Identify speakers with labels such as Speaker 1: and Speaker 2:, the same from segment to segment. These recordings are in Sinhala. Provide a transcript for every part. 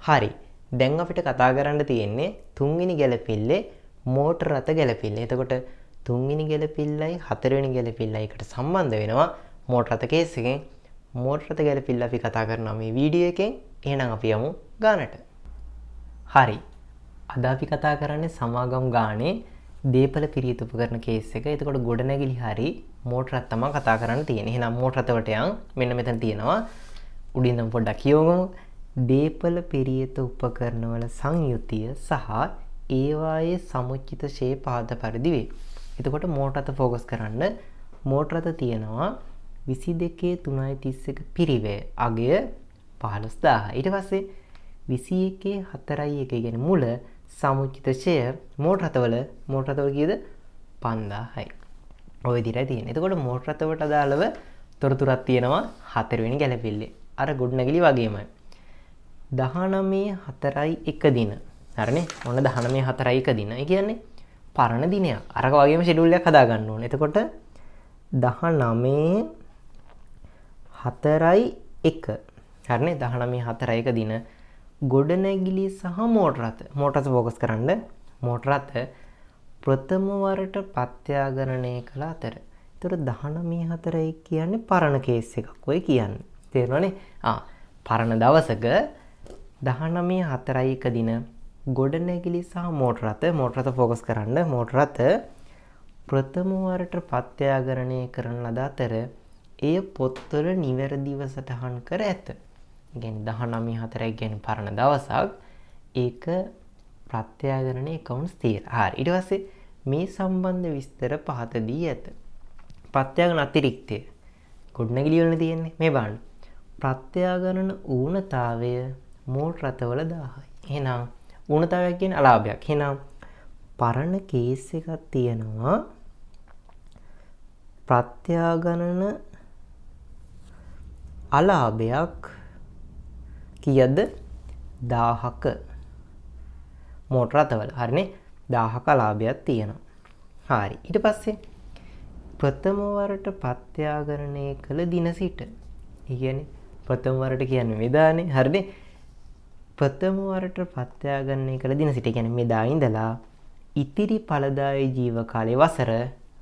Speaker 1: හරි. දැන් අපිට කතා කරන්න තියෙන්නේ තුන්වෙනි ගැලපෙල්ලේ මෝටර රථ ගැලපෙල්ල. එතකොට තුන්වෙනි ගැලපෙල්ලයි හතරවෙනි ගැලපෙල්ලයි එකට සම්බන්ධ වෙනවා මෝටර රථ කේස් එකෙන්. මෝටර රථ ගැලපෙල්ල අපි කතා කරනවා මේ වීඩියෝ එකෙන්. එහෙනම් අපි යමු ගානට. හරි. අද අපි කතා කරන්නේ සමාගම් ගානේ දීපල පිරියත උපකරණ කේස් එක. එතකොට ගොඩනැගිලි හරි මෝටර රථ තමයි කතා කරන්න තියෙන්නේ. එහෙනම් මෝටර රථ වලට යන් මෙන්න මෙතන තියෙනවා. උඩින් නම් පොඩ්ඩක් කියවමු. දීපල පිරියත උපකරණවල සංයුතිය සහ ඒවායේ සමුච්චිත ශේපාද පරිදි වේ. එතකොට මෝටර රථ ෆෝකස් කරන්න. මෝටර රථ තියෙනවා 22 3.31 පිරිවැය අගය 15000. ඊට පස්සේ 21 4.1 කියන්නේ මුල සමුච්චිත ශය මෝටර රථවල කීයද 5000යි. ඔය විදිහටයි තියෙන්නේ. එතකොට මෝටර රථ වලට අදාළව තොරතුරක් තියෙනවා හතරවෙනි ගැලපෙල්ලේ. අර ගොඩනැගිලි වගේමයි. 19/4/1 දින. හරිනේ. ඔන්න 19/4/1 දින. ඒ කියන්නේ පරණ දිනයක්. අරක වගේම ෂෙඩියුල් එකක් හදා ගන්න ඕනේ. එතකොට 19/4/1. හරිනේ. 19/4/1 දින ගොඩනැගිලි සහ මෝටර රථ. මෝටර රථ ફોකස් කරන්න. මෝටර රථ ප්‍රථම වරට ප්‍රත්‍යාගරණය කළ අතර. ඒතර 19/4/1 කියන්නේ පරණ කේස් එකක්. ඔය කියන්නේ. තේරෙනවනේ? පරණ දවසක 19/4/1 දින ගොඩනැගිලි සහ මෝටර රථ ફોකස් කරන්න. මෝටර රථ ප්‍රථම වරට ප්‍රත්‍යාගරණය කරන ලද අතර එය පොත්වල නිවැරදිව සටහන් කර ඇත. කියන්නේ 19/4 කියන්නේ පරණ දවසක්. ඒක ප්‍රත්‍යාගරණයේ කවුන්ට්ස් තියෙන. හරි. ඊට පස්සේ මේ සම්බන්ධ විස්තර පහත දී ඇත. ප්‍රත්‍යාගරණ අතිරික්තය ගොඩනැගිලි වලනේ තියෙන්නේ. මේ බලන්න. ප්‍රත්‍යාගරණ ඌනතාවය මෝටර රථවල 1000යි. එහෙනම් ඌනතාවයක් කියන්නේ අලාභයක්. එහෙනම් පරණ කේස් එකක් තියෙනවා ප්‍රත්‍යාගරණ අලාභයක් කීයද 1000ක මෝටර රථවල. හරිනේ. 1000ක අලාභයක් තියෙනවා. හරි. ඊට පස්සේ ප්‍රථම වරට ප්‍රත්‍යාගරණය කළ දින සිට. ඒ කියන්නේ ප්‍රථම වරට කියන්නේ මෙදානේ. හරිනේ. ප්‍රථම වරට ප්‍රත්‍යාගරණය කළ දින සිට කියන්නේ මෙදා ඉඳලා ඉතිරි ඵලදායී ජීව කාලයේ වසර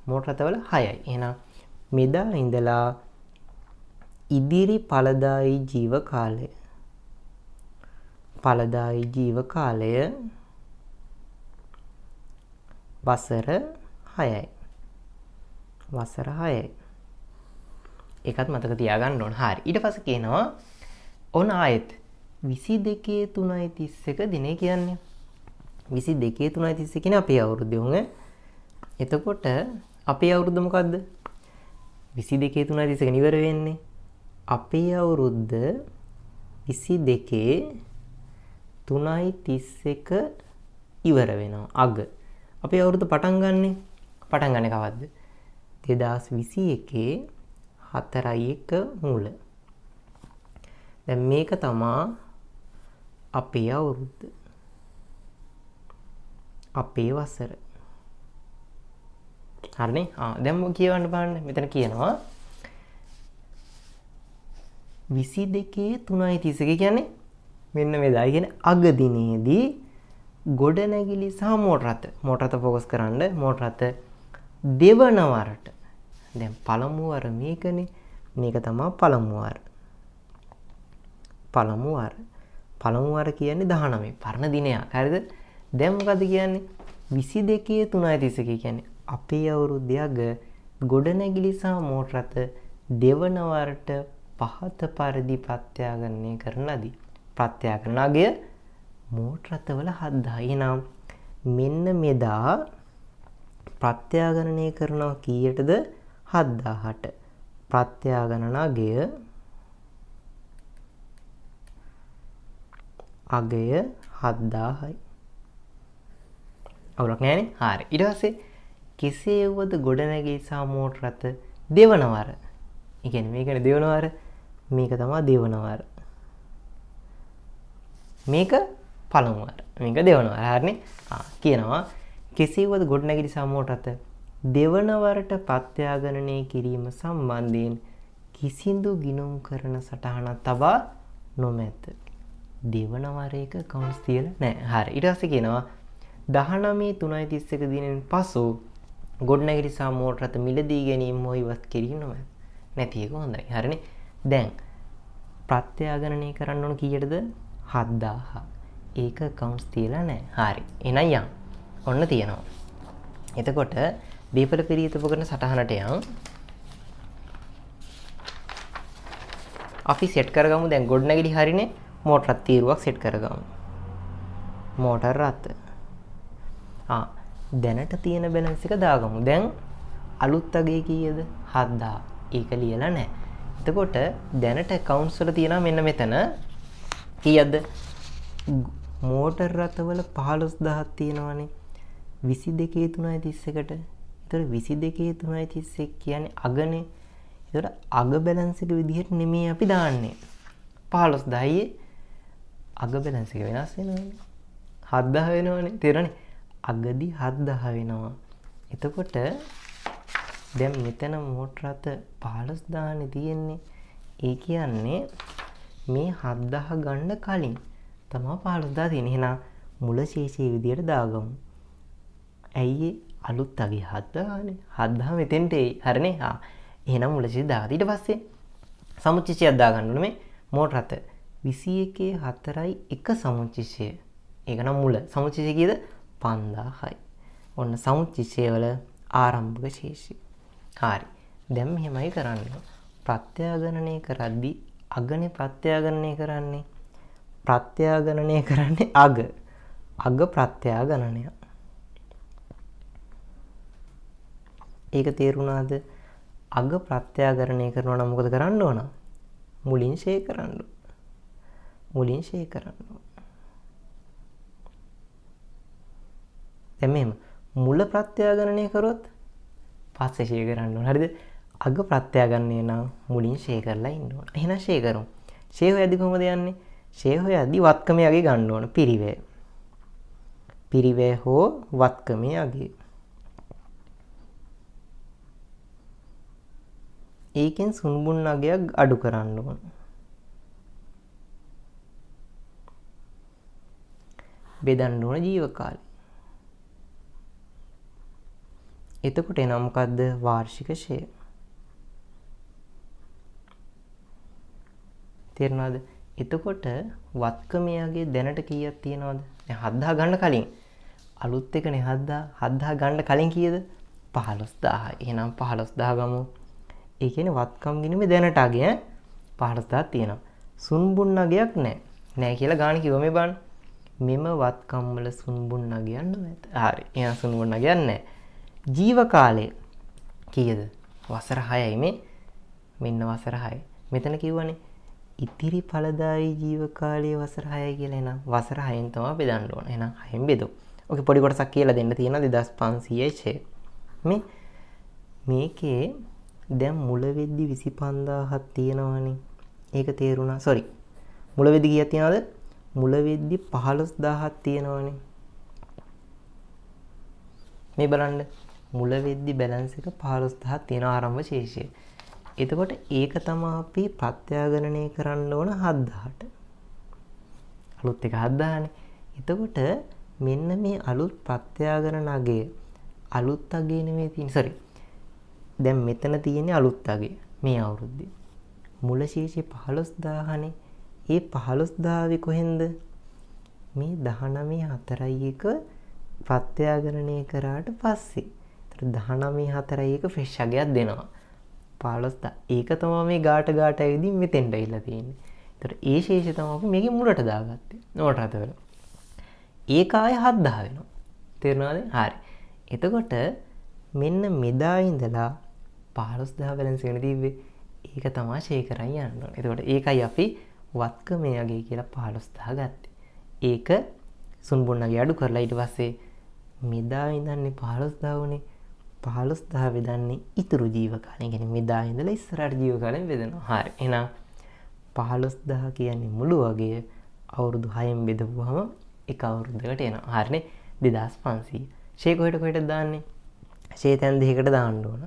Speaker 1: මෝටර රථවල 6යි. එහෙනම් මෙදා ඉඳලා ඉදිරි ඵලදායී ජීව කාලය වසර 6යි. වසර 6යි. ඒකත් මතක තියාගන්න ඕන. හරි. ඊට පස්සේ කියනවා ඔන්න ආයෙත් 22 3.31 දිනේ කියන්නේ 22 3.31 කියන්නේ අපේ අවුරුද්ද උන්. එතකොට අපේ අවුරුද්ද මොකද්ද? 22 3.31 ඉවර වෙන්නේ. අපේ අවුරුද්ද 22 3.31 ඉවර වෙනවා. අග. අපේ අවුරුද්ද පටන් ගන්න කවද්ද? 2021 4.1 මුල. දැන් මේක තමා අපේ අවුරුද්ද. අපේ වසර. හරිනේ? දැන් කියවන්න බලන්න. මෙතන කියනවා 22 3.31 කියන්නේ මෙන්න මෙදා කියන්නේ අග දිනේදී ගොඩනැගිලි සහ මෝටර රථ ફોකස් කරන්න. මෝටර රථ දෙවන වරට. දැන් පළමු වර මේකනේ. මේක තමයි පළමු වර. පළමු වර කියන්නේ 19 පරණ දිනයක්. හරිද? දැන් මොකද කියන්නේ? 22 3.31 කියන්නේ අපේ අවුරුද්දේ අග ගොඩනැගිලි සහ මෝටර රථ දෙවන වරට පහත පරිදි ප්‍රත්‍යාගරණය කරන ලදී. ප්‍රත්‍යාගරණ අගය මෝටර රථවල 7000. එහෙනම් මෙන්න මෙදා ප්‍රත්‍යාගරණය කරනවා කීයටද? 7000ට. ප්‍රත්‍යාගරණ අගය 7000යි. අවුලක් නැහැනේ. හරි. ඊට පස්සේ කෙසේ වුවද ගොඩනැගිලි සහ මෝටර රථ දෙවන වර. ඒ කියන්නේ මේකනේ දෙවන වර. මේක තමයි දෙවන වර. මේක පළමු වර. මේක දෙවන වර. හරිනේ. කියනවා කෙසේ වුවද ගොඩනැගිලි සහ මෝටර රථ දෙවන වරට ප්‍රත්‍යාගරණය කිරීම සම්බන්ධයෙන් කිසිදු ගිණුම් කරන සටහනක් තබා නොමැත. දෙවන වරේක කවුන්ස් තියලා නැහැ. හරි. ඊට පස්සේ කියනවා 19.3.31 දිනෙන් පසු ගොඩනැගිලි සහ මෝටර රථ මිලදී ගැනීම හෝ ඉවත් කිරීම නොමැත. නැති එක හොඳයි. හරිනේ. දැන් ප්‍රත්‍යාගණනය කරන්න ඕන කීයටද? 7000. ඒක කවුන්ස් තියලා නැහැ. හරි. එහෙනම් යන්. ඔන්න තියෙනවා. එතකොට දීපල පිරිත උපකරණ සටහනට යන්. අපි සෙට් කරගමු දැන් ගොඩනැගිලි හරිනේ. මෝටර රථ තීරුවක් සෙට් කරගමු. මෝටර රථ. දැනට තියෙන බැලන්ස් එක දාගමු. දැන් අලුත් අගේ කීයද? 7000. ඒක ලියලා නැහැ. එතකොට දැනට accounts වල තියෙනවා මෙන්න මෙතන කීයද? මෝටර රථවල 15000ක් තියෙනවානේ. 22.3.31ට. ඒතර 22.3.31 කියන්නේ අගනේ. ඒතර අග බැලන්ස් එක විදිහට නෙමෙයි අපි දාන්නේ. 15000යි අග බැලන්ස් එක වෙනස් වෙනවනේ. 7000 වෙනවනේ. තේරෙනවනේ? අගදී 7000 වෙනවා. එතකොට දැන් මෙතන මෝටර රථ 15000 නේ තියෙන්නේ. ඒ කියන්නේ මේ 7000 ගන්න කලින් තමයි 15000 තියෙන්නේ. එහෙනම් මුල ශේෂයේ විදියට දාගමු. ඇයි අලුත් අගේ 7000 නේ. 7000 මෙතෙන්ට එයි. හරිනේ? එහෙනම් මුල ශේෂය දාගත්තා. ඊට පස්සේ සමුච්චිෂයක් දාගන්න ඕනේ මේ මෝටර රථ 21.4යි 1 සමුච්චිෂය. ඒක නම් මුල. සමුච්චිෂය කීයද? 5000යි. ඔන්න සමුච්චිෂය වල ආරම්භක ශේෂය. හරි. දැන් මෙහෙමයි කරන්නේ. ප්‍රත්‍යාගණනය කරද්දී අගනේ ප්‍රත්‍යාගණනය කරන්නේ. ප්‍රත්‍යාගණනය කරන්නේ අග. අග ප්‍රත්‍යාගණනය. ඒක තේරුණාද? අග ප්‍රත්‍යාගණනය කරනවා නම් මොකද කරන්න ඕන? මුලින් ෂේ කරන්න. මුලින් ෂේ කරන්න. දැන් මෙහෙම මුල ප්‍රත්‍යාගණනය කරොත් පස්සේ ෂේ කරන්න ඕන. හරිද? අග ප්‍රත්‍යාගණනය නම් මුලින් ෂේ කරලා ඉන්න ඕන. එහෙනම් ෂේ කරමු. ෂේ හොයද්දි කොහොමද යන්නේ? ෂේ හොයද්දි වත්කමේ අගේ ගන්න ඕන. පිරිවැය. පිරිවැය හෝ වත්කමේ අගේ. ඒකෙන් සුන්බුන් අගයක් අඩු කරන්න ඕන. බෙදන්න ඕන ජීව කාලය. එතකොට එනවා මොකද්ද? වාර්ෂික ෂය. තේරුණාද? එතකොට වත්කමයාගේ දැනට කීයක් තියෙනවද? දැන් 7000 ගන්න කලින් අලුත් එකනේ 7000 ගන්න කලින් කීයද? 15000. එහෙනම් 15000 ගමු. ඒ කියන්නේ වත්කම් ගිණුමේ දැනට අගය 15000ක් තියෙනවා. සුන්බුන් අගයක් නැහැ. නැහැ කියලා ගාන කිව්ව මේ බලන්න. මෙම වත්කම් වල සුන්බුන් අගයක් නැත. හරි. එහෙනම් සුන්බුන් අගයක් නැහැ. ජීව කාලය කීයද? වසර 6යි මේ. මෙන්න වසර 6. මෙතන කිව්වනේ ඉතිරි ඵලදායී ජීව කාලයේ වසර 6යි කියලා. එහෙනම් වසර 6න් තමයි බෙදන්න ඕන. එහෙනම් 6න් බෙදමු. ඔකේ පොඩි කොටසක් කියලා දෙන්න තියෙනවා 2500යි ෂේ. මේකේ දැන් මුල වෙද්දි 25000ක් තියෙනවනේ. ඒක තේරුණා. සෝරි. මුල වෙද්දි කීයක් තියනවද? මුල වෙද්දි 15000ක් තියෙනවනේ. මේ බලන්න. මුල වෙද්දි බැලන්ස් එක 15000ක් තියෙන ආරම්භ ශේෂය. එතකොට ඒක තමයි අපි ප්‍රත්‍යාගණනය කරන්න ඕන 7000ට. අලුත් එක 7000නේ. එතකොට මෙන්න මේ අලුත් ප්‍රත්‍යාගණන අගය අලුත් අගය නෙමෙයි තියෙන්නේ. සෝරි. දැන් මෙතන තියෙන්නේ අලුත් අගය මේ අවුරුද්දේ. මුල ශේෂය 15000නේ. ඒ 15000 කොහෙන්ද? මේ 19.4.1 ප්‍රත්‍යාගණනය කරාට පස්සේ. ඒතර 19.4.1 ෆ්‍රෙෂ් අගයක් දෙනවා. 15000. ඒක තමයි මේ ගාට ඇවිදින් මෙතෙන්ට ඇවිල්ලා තියෙන්නේ. ඒතර ඒ ශේෂය තමයි අපි මේකේ මුලට දාගත්තේ. නෝට රතවල. ඒක ආයේ 7000 වෙනවා. තේරුණාද? හරි. එතකොට මෙන්න මෙදා ඉඳලා 15000 බැලන්ස් එකනේ තිබ්බේ. ඒක තමයි ෂේ කරන් යන්න ඕනේ. එතකොට ඒකයි අපි වත්කමේ අගය කියලා 15000 ගත්තේ. ඒක සුන්බුන්නගේ අඩු කරලා ඊට පස්සේ මෙදා ඉඳන්නේ 15000 වුණේ. 15000 බෙදන්නේ ඉතුරු ජීව කාලය. කියන්නේ මෙදා ඉඳලා ඉස්සරහට ජීව කාලයෙන් බෙදනවා. හරි. එහෙනම් 15000 කියන්නේ මුළු අගය අවුරුදු 6න් බෙදපුවාම එක අවුරුද්දකට එනවා. හරිනේ. 2500. ෂේ කොහෙටද දාන්නේ? ෂේ තැන් දෙකකට දාන්න ඕන.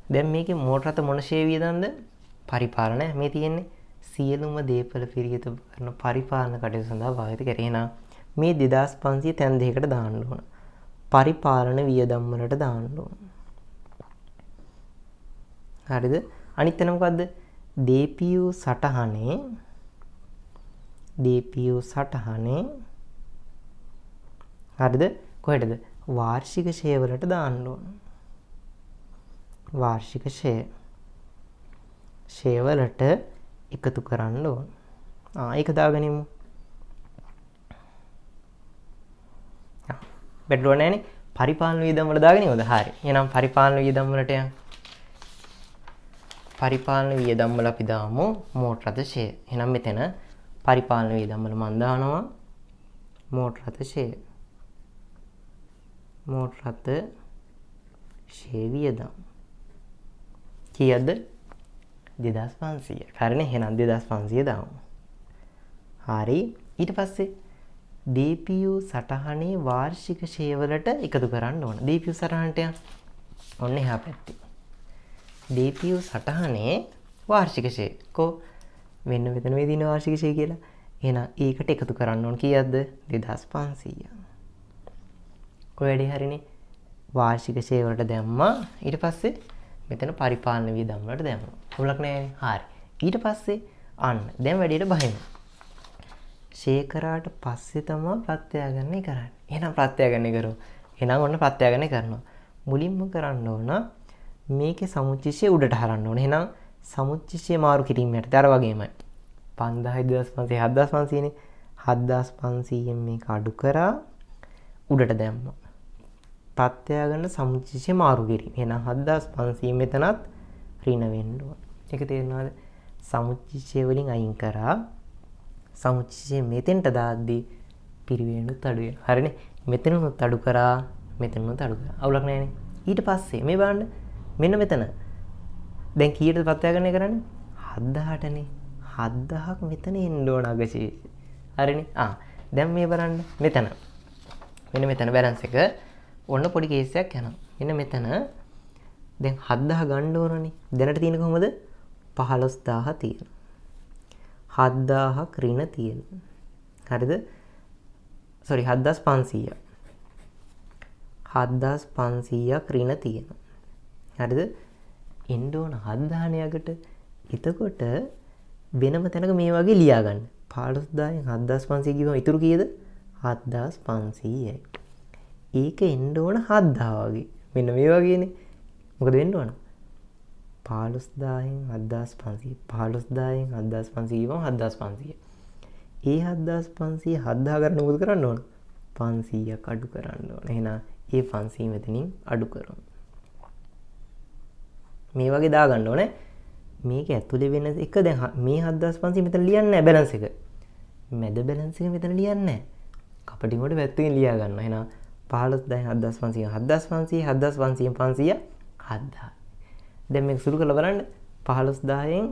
Speaker 1: දැන් මේකේ මෝටර රථ මොන ෂේ වියදම්ද? පරිපාලන මේ තියෙන්නේ සියලුම දේපල පිරියත කරන පරිපාලන කටයුතු සඳහා භාවිත කරේ. එහෙනම් මේ 2500 තැන් දෙකකට දාන්න ඕන. පරිපාලන වියදම් වලට දාන්න ඕන. හරිද? අනිත් එක මොකද්ද? DPU සටහනේ හරිද? කොහෙටද? වාර්ෂික ෂෙයා වලට දාන්න ඕන. වාර්ෂික ෂෙයා වලට එකතු කරන්න ඕන. ඒක දාගනිමු. බැටළුව නැහැනේ. පරිපාලන වියදම් වල දාගනිමුද? හරි. එහෙනම් පරිපාලන වියදම් වලට යන්න. පරිපාලන වියදම් වල අපි දාමු මෝටර රථ ෂෙයා. එහෙනම් මෙතන පරිපාලන වියදම් වල මම දානවා මෝටර රථ ෂෙයා. මෝටර රථ ෂෙයා වියදම්. කීයද? 2500. හරිනේ. එහෙනම් 2500 දාමු. හරි. ඊට පස්සේ DPU සටහනේ වාර්ෂික ෂෙයා වලට එකතු කරන්න ඕන. DPU සටහනට යන්න. ඔන්න එහා පැත්තේ. DPU සටහනේ වාර්ෂික ෂෙයා. කො මෙන්න මෙතන මේ දින වාර්ෂික ෂෙයා කියලා. එහෙනම් ඒකට එකතු කරන්න ඕන කීයක්ද? 2500. කොහෙදී හරිනේ. වාර්ෂික ෂෙයා වලට දැම්මා. ඊට පස්සේ මෙතන පරිපාලන වියදම් වලට දැම්මා. මුලක් නෑනේ. හරි. ඊට පස්සේ අන්න දැන් වැඩේට බහිමු. ෂෙයා කරාට පස්සේ තමයි ප්‍රත්‍යාගන්නේ කරන්නේ. එහෙනම් ප්‍රත්‍යාගන්නේ කරමු. එහෙනම් ඔන්න ප්‍රත්‍යාගන්නේ කරනවා. මුලින්ම කරන්න ඕන මේකේ සමුච්චිෂය උඩට හරන්න ඕන. එහෙනම් සමුච්චිෂය මාරු කිරීම යටතේ අර වගේමයි. 5000 2500 නේ. 7500න් මේක අඩු කරා උඩට දැම්මා. ප්‍රත්‍යාගන්න සමුච්චිෂය මාරු කිරීම. එහෙනම් 7500 මෙතනත් ඍණ වෙන්න ඕන. ඒක තේරෙනවද? සමුච්චිෂය වලින් අයින් කරා සමුච්චිෂය මෙතෙන්ට දාද්දී පිරිවෙනුත් අඩු වෙනවා. හරිනේ. මෙතනනුත් අඩු කරා මෙතනනුත් අඩු කරා. අවුලක් නැහැනේ. ඊට පස්සේ මේ බලන්න මෙන්න මෙතන දැන් කීයටද ප්‍රත්‍යාගණය කරන්නේ? 7000ටනේ. 7000ක් මෙතන එන්න ඕන අගශේෂය. හරිනේ. දැන් මේ බලන්න මෙතන. මෙන්න මෙතන බැලන්ස් එක ඔන්න පොඩි කේස් එකක් යනවා. මෙන්න මෙතන දැන් 7000 ගන්න ඕනනේ. දැනට තියෙන කොහමද? 15000 තියෙනවා. 7000ක් ඍණ තියෙනවා. හරිද? sorry 7500. 7500ක් ඍණ තියෙනවා. හරිද? එන්න ඕන 7000 යකට. එතකොට වෙනම තැනක මේ වගේ ලියා ගන්න. 15000න් 7500 කිව්වම ඉතුරු කීයද? 7500යි. ඒක එන්න ඕන 7000 වගේ. මෙන්න මේ වගේනේ. මොකද වෙන්න ඕන? 15000න් 7500 15000න් 7500 කිව්වම 7500. ඒ 7500 7000 කරන්න මොකද කරන්න ඕන? 500ක් අඩු කරන්න ඕන. එහෙනම් ඒ 500 මෙතනින් අඩු කරමු. මේ වගේ දාගන්න ඕනේ. මේක ඇතුලේ වෙන එක දැන් මේ 7500 මෙතන ලියන්නේ නැහැ බැලන්ස් එක. මැද බැලන්ස් එක මෙතන ලියන්නේ නැහැ. කපටින් වලට පැත්තකින් ලියා ගන්නවා. එහෙනම් 15000 7500 7500 500 7000. දැන් මේක සුළු කරලා බලන්න. 15000න්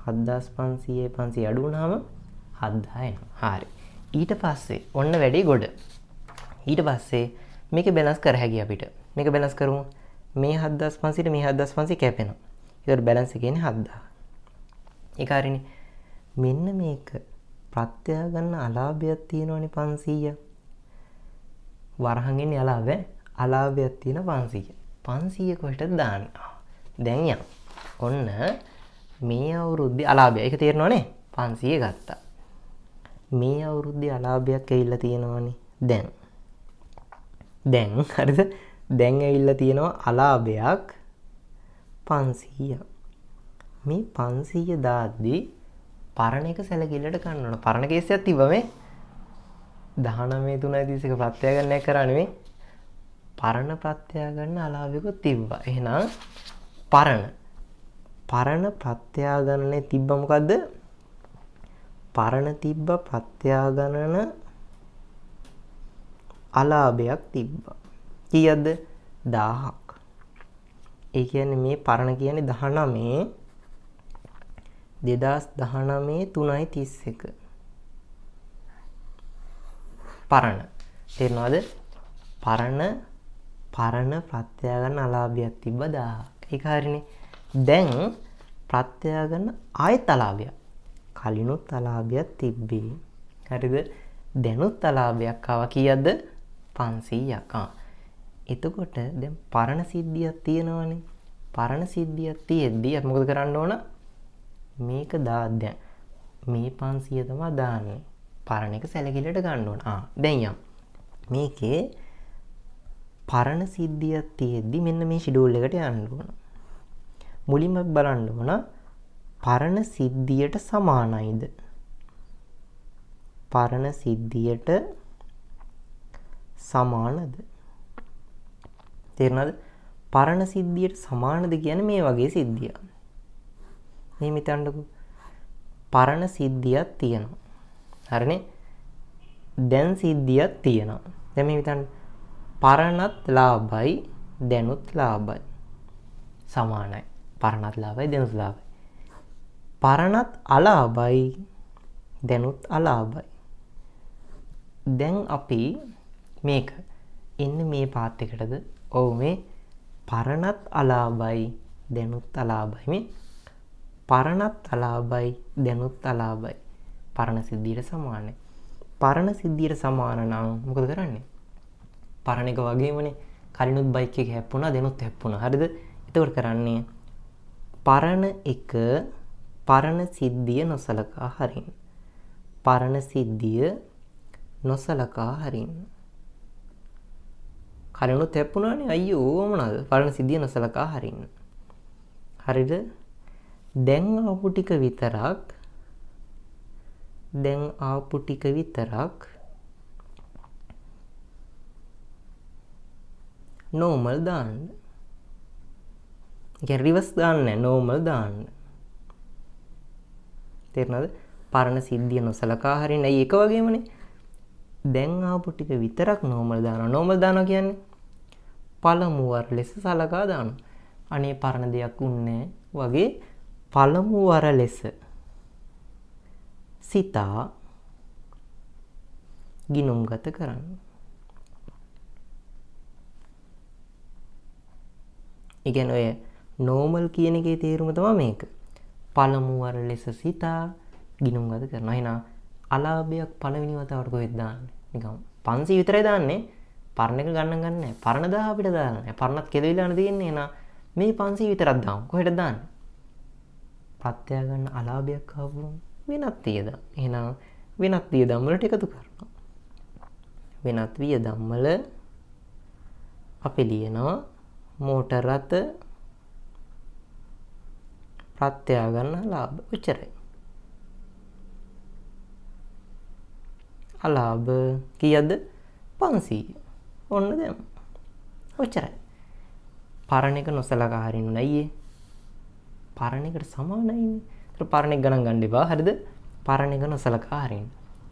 Speaker 1: 7500 500 අඩු වුණාම 7000 එනවා. හරි. ඊට පස්සේ ඔන්න වැඩේ ගොඩ. ඊට පස්සේ මේක බැලන්ස් කර හැකියි අපිට. මේක බැලන්ස් කරමු. මේ 7500ට මේ 7500 කැපෙනවා. ඒකට බැලන්ස් එක කියන්නේ 7000. ඒක හරිනේ. මෙන්න මේක ප්‍රත්‍යා ගන්න අලාභයක් තියෙනවනේ 500. වරහන් එන්නේ අලාභ අලාභයක් තියෙන 500. 500 කොහෙටද දාන්නේ? දැන් යන්න. ඔන්න මේ අවුරුද්දේ අලාභය. ඒක තේරෙනවනේ? 500 ගත්තා. මේ අවුරුද්දේ අලාභයක් ඇවිල්ලා තියෙනවනේ. දැන් හරිද? දැන් ඇවිල්ලා තියෙනවා අලාභයක් 500. මේ 500 දාද්දී පරණ එක සැලකිල්ලට ගන්න ඕන. පරණ කේස් එකක් තිබ්බා මේ 19 3 ප්‍රත්‍යාගන්නයක් කරා නෙමෙයි. පරණ ප්‍රත්‍යාගන්න අලාභයකුත් තිබ්බා. එහෙනම් පරණ ප්‍රත්‍යාගණනේ තිබ්බ මොකද්ද? පරණ තිබ්බ ප්‍රත්‍යාගණන අලාභයක් තිබ්බා. කීයක්ද? 1000ක්. ඒ කියන්නේ මේ පරණ කියන්නේ 19 2019 3.31. පරණ. තේරෙනවද? පරණ ප්‍රත්‍යාගන්න අලාභයක් තිබ්බ 1000ක්. ඒක හරිනේ. දැන් ප්‍රත්‍යාගන්න ආයත අලාභයක්. කලිනුත් අලාභයක් තිබ්බේ. හරිද? දැනුත් අලාභයක් ආවා කීයක්ද? 500ක්. එතකොට දැන් පරණ සිද්ධියක් තියෙනවනේ. පරණ සිද්ධියක් තියෙද්දි අපි මොකද කරන්න ඕන? මේක දැන් මේ 500 තමයි දාන්නේ. පරණ එක සැලකිල්ලට ගන්න ඕන. දැන් යම් මේකේ පරණ සිද්ධියක් තියෙද්දි මෙන්න මේ ෂෙඩියුල් එකට යන්න ඕන. මුලින්ම බලන්න ඕන පරණ සිද්ධියට සමානයිද? පරණ සිද්ධියට සමානද? තේරුණාද? පරණ සිද්ධියට සමානද කියන්නේ මේ වගේ සිද්ධියක්. මේ මිතන්නකෝ. පරණ සිද්ධියක් තියෙනවා. හරිනේ? දැන් සිද්ධියක් තියෙනවා. දැන් මේ මිතන්න පරණත් ලාභයි දැනුත් ලාභයි සමානයි. පරණත් ලාභයි දැනුත් ලාභයි. පරණත් අලාභයි දැනුත් අලාභයි. දැන් අපි මේක ඉන්නේ මේ පාත් එකටද? ඔව් මේ පරණත් අලාභයි දැනුත් අලාභයි. මේ පරණත් අලාභයි දැනුත් අලාභයි. පරණ සිද්ධියට සමානයි. පරණ සිද්ධියට සමාන නම් මොකද කරන්නේ? පරණ එක වගේමනේ කලිනුත් බයික් එක හැප්පුණා දැනුත් හැප්පුණා. හරිද? එතකොට කරන්නේ පරණ එක පරණ සිද්ධිය නොසලකා හරින්න. පරණ සිද්ධිය නොසලකා හරින්න. කලිනුත් හැප්පුණානේ අයියෝ මොනවාද? පරණ සිද්ධිය නොසලකා හරින්න. හරිද? දැන් ආපු ටික විතරක් normal දාන්න. කියන්නේ රිවර්ස් දාන්න නෑ, normal දාන්න. තේරුණාද? පරණ සිද්ධිය නොසලකා හරින්න. ඒ එක වගේමනේ. දැන් ආපු ටික විතරක් normal දානවා. normal දානවා කියන්නේ පළමු වර ලෙස සලකා දානවා. අනේ පරණ දෙයක් උන්නේ වගේ පළමු වර ලෙස සිතා ගිනුම්ගත කරන්න. ඒ කියන්නේ ඔය normal කියන එකේ තේරුම තමයි මේක. පළමු වර ලෙස සිතා ගිනුම්ගත කරනවා. එහෙනම් අලාභයක් පළවෙනි වතාවට කොහෙද දාන්නේ? නිකන් 500 විතරයි දාන්නේ. පරණ එක ගන්න නැහැ. පරණ 1000 අපිට දාන්න නැහැ. පරණත් කෙලවිලානේ තියෙන්නේ. එහෙනම් මේ 500 විතරක් දාමු. කොහෙද දාන්නේ? ප්‍රත්‍යා ගන්න අලාභයක් ආවම වෙනත් වියදම්. එහෙනම් වෙනත් වියදම් වලට එකතු කරනවා. වෙනත් වියදම් වල අපි ලියනවා මෝටර රථ ප්‍රත්‍යා ගන්න ලාභ. ඔච්චරයි. අලාභ කීයද? 500. ඔන්න දැන් ඔච්චරයි. පරණ එක නොසලකා හරින්න අයියේ. පරණ එකට සමානයිනේ. ඒතර පරණ එක ගණන් ගන්න එපා. හරිද? පරණ එක නොසලකා හරින්න.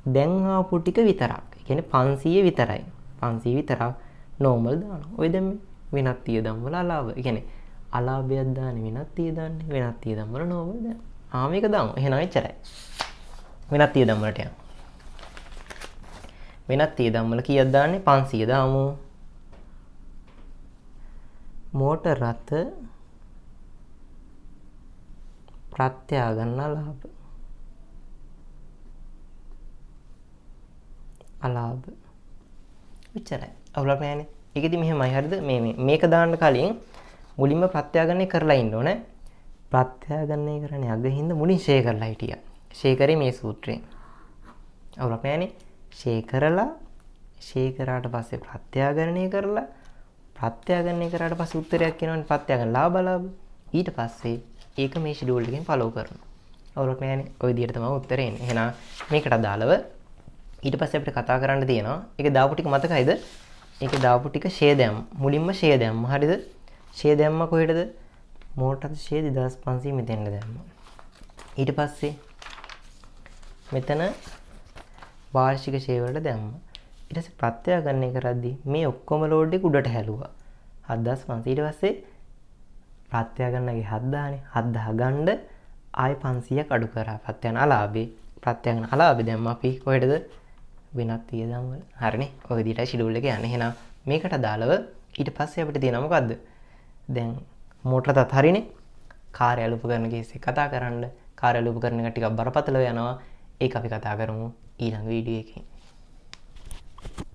Speaker 1: දැන් ආපු ටික විතරක්. ඒ කියන්නේ 500 විතරයි. 500 විතරක් normal දානවා. ඔය දැන් වෙනත් වියදම් වල අලාභ. ඒ කියන්නේ අලාභයක් දාන්නේ වෙනත් වියදම් වෙනත් වියදම් වල normal දානවා. මේක දාමු. එහෙනම් එච්චරයි. වෙනත් වියදම් වලට යන්න. වෙනත් වියදම් වල කීයක් දාන්නේ? 500 දාමු. මෝටර රථ ප්‍රත්‍යා ගන්න ලාභ. අලාභ. එච්චරයි. අවුලක් නැහැනේ. ඒකෙදි මෙහෙමයි හරිද? මේක දාන්න කලින් මුලින්ම ප්‍රත්‍යාගණනය කරලා ඉන්න ඕනේ. ප්‍රත්‍යාගණනය කරන්නේ අගින්ද මුලින් ෂේ කරලා හිටියා. ෂේ කරේ මේ සූත්‍රයෙන්. අවුලක් නැහැනේ. ෂේ කරාට පස්සේ ප්‍රත්‍යාගණනය කරලා ප්‍රත්‍යාගණනය කරාට පස්සේ උත්තරයක් එනවනේ ප්‍රත්‍යාගණ ලාභ. ඊට පස්සේ ඒක මේ ෂෙඩියුල් එකෙන් ෆලෝ කරනවා. අවුලක් නැහැනේ. ওই විදිහට තමයි උත්තරේ එන්නේ. එහෙනම් මේකට අදාළව ඊට පස්සේ අපිට කතා කරන්න තියෙනවා. ඒක දාපු ටික මතකයිද? ඒකේ දාපු ටික ෂේ දැම්ම. මුලින්ම ෂේ දැම්ම. හරිද? ෂේ දැම්ම කොහෙටද? මෝටර ෂේ 2500 මෙතෙන්ද දැම්ම. ඊට පස්සේ මෙතන වාර්ෂික ෂේ වලට දැම්ම. ඊට පස්සේ ප්‍රත්‍යාගණනය කරද්දී මේ ඔක්කොම ලෝඩ් එක උඩට හැලුවා. 7500. ඊට පස්සේ ප්‍රත්‍යාගණනගේ 7000නේ. 7000 ගන්න ආයි 500ක් අඩු කරා. ප්‍රත්‍යාගණ අලාභේ දැම්ම අපි කොහෙටද? වෙනත් වියදම් වල. හරිනේ. ඔය විදිහටයි ෂෙඩියුල් එක යන්නේ. එහෙනම් මේකට අදාළව ඊට පස්සේ අපිට තියෙනවා මොකද්ද? දැන් මෝටර රථත් හරිනේ. කාර්ය අලුප කරන කේස් එක කතා කරන්න. කාර්යාල උපකරණ ටිකක් බරපතලව යනවා. ඒක අපි කතා කරමු ඊළඟ වීඩියෝ එකේ.